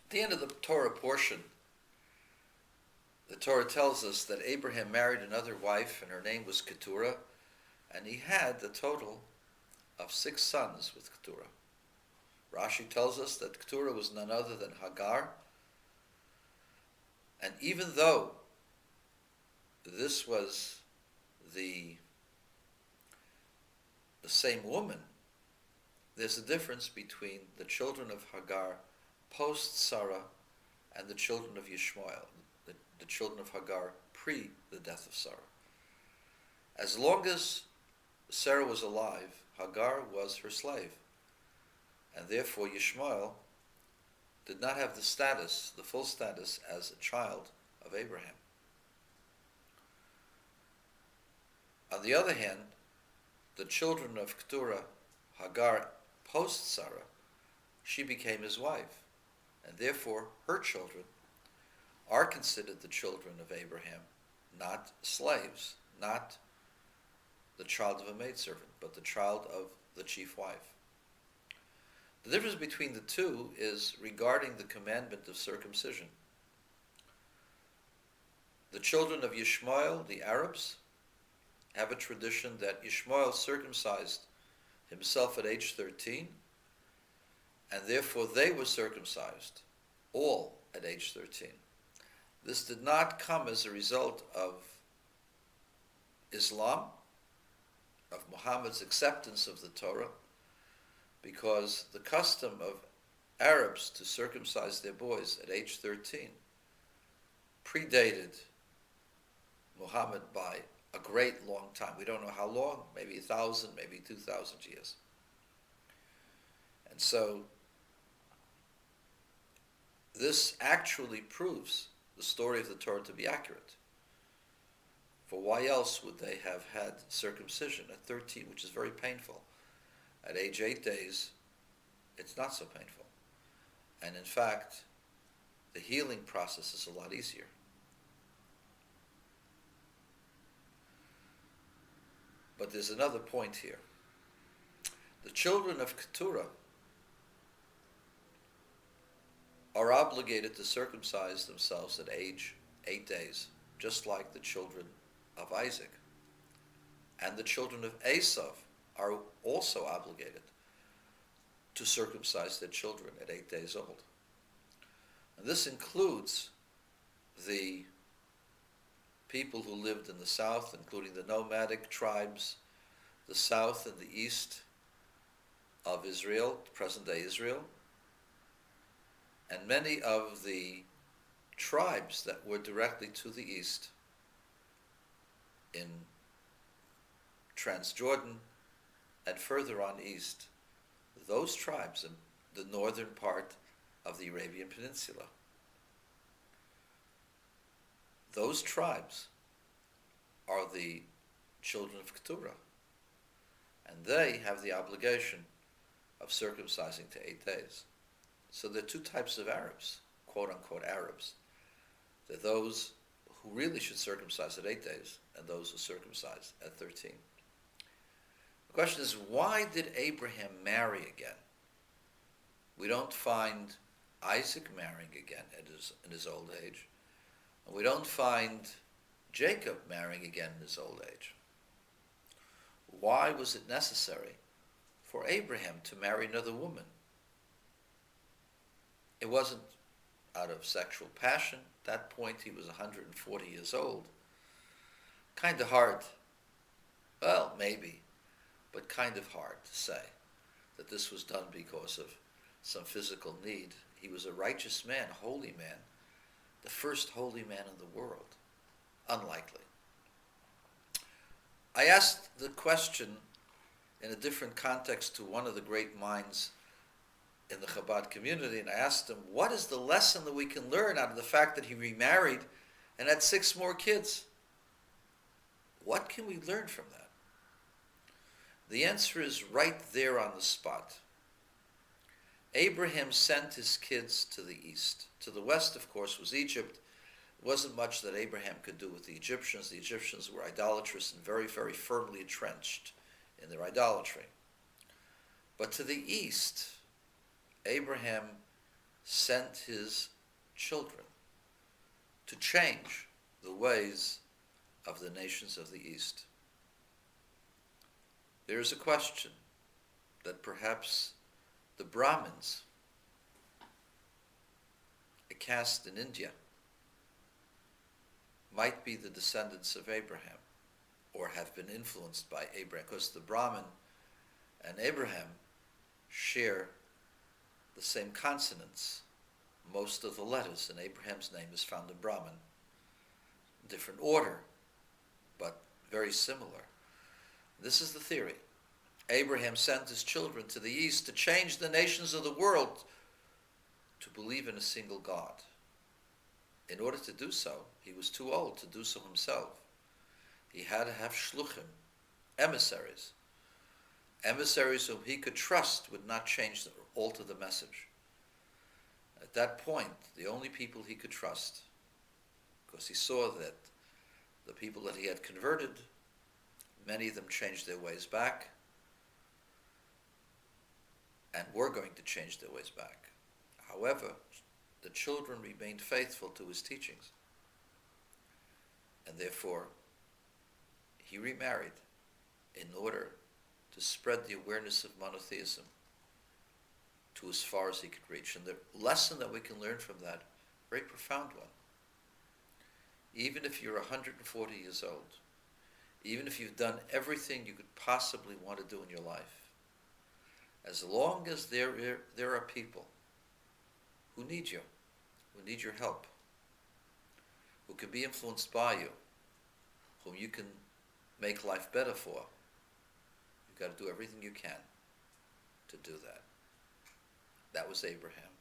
At the end of the Torah portion, the Torah tells us that Abraham married another wife, and her name was Keturah, and he had the total of 6 sons with Keturah. Rashi tells us that Keturah was none other than Hagar, and even though this was the same woman, there's a difference between the children of Hagar post-Sarah and the children of Yishmael, the children of Hagar pre the death of Sarah. As long as Sarah was alive, Hagar was her slave, and therefore Yishmael did not have the full status as a child of Abraham. On the other hand, the children of Keturah, Hagar post-Sarah, she became his wife, and therefore her children are considered the children of Abraham, not slaves, not the child of a maidservant, but the child of the chief wife. The difference between the two is regarding the commandment of circumcision. The children of Yishmael, the Arabs, have a tradition that Yishmael circumcised himself at age 13, and therefore they were circumcised, all at age 13. This did not come as a result of Islam, of Muhammad's acceptance of the Torah, because the custom of Arabs to circumcise their boys at age 13 predated Muhammad by a great long time. We don't know how long, maybe 1,000, maybe 2,000 years. And so this actually proves the story of the Torah to be accurate. For why else would they have had circumcision at 13, which is very painful? At age 8 days, it's not so painful. And in fact, the healing process is a lot easier. But there's another point here. The children of Keturah are obligated to circumcise themselves at age 8 days, just like the children of Isaac. And the children of Esav are also obligated to circumcise their children at 8 days old. And this includes the people who lived in the south, including the nomadic tribes, the south and the east of Israel, present-day Israel, and many of the tribes that were directly to the east in Transjordan and further on east, those tribes in the northern part of the Arabian Peninsula. Those tribes are the children of Keturah, and they have the obligation of circumcising to 8 days. So there are 2 types of Arabs, quote-unquote Arabs. There are those who really should circumcise at 8 days, and those who circumcise at 13. The question is, why did Abraham marry again? We don't find Isaac marrying again in his old age, and we don't find Jacob marrying again in his old age. Why was it necessary for Abraham to marry another woman? It wasn't out of sexual passion. At that point, he was 140 years old. Kind of hard, well, maybe, but kind of hard to say that this was done because of some physical need. He was a righteous man, a holy man, the first holy man in the world. Unlikely. I asked the question in a different context to one of the great minds in the Chabad community, and I asked him, what is the lesson that we can learn out of the fact that he remarried and had 6 more kids? What can we learn from that? The answer is right there on the spot. Abraham sent his kids to the east. To the west, of course, was Egypt. It wasn't much that Abraham could do with the Egyptians. The Egyptians were idolatrous and very, very firmly entrenched in their idolatry. But to the east, Abraham sent his children to change the ways of the nations of the East. There is a question that perhaps the Brahmins, a caste in India, might be the descendants of Abraham, or have been influenced by Abraham, because the Brahmin and Abraham share the same consonants. Most of the letters in Abraham's name is found in Brahmin. Different order, but very similar. This is the theory. Abraham sent his children to the east to change the nations of the world to believe in a single God. In order to do so, he was too old to do so himself. He had to have shluchim, emissaries. Emissaries whom he could trust would not alter the message. At that point, the only people he could trust, because he saw that the people that he had converted, many of them changed their ways back, and were going to change their ways back. However, the children remained faithful to his teachings, and therefore he remarried in order to spread the awareness of monotheism to as far as he could reach. And the lesson that we can learn from that, very profound one. Even if you're 140 years old, even if you've done everything you could possibly want to do in your life, as long as there are people who need you, who need your help, who can be influenced by you, whom you can make life better for, you've got to do everything you can to do that. That was Abraham.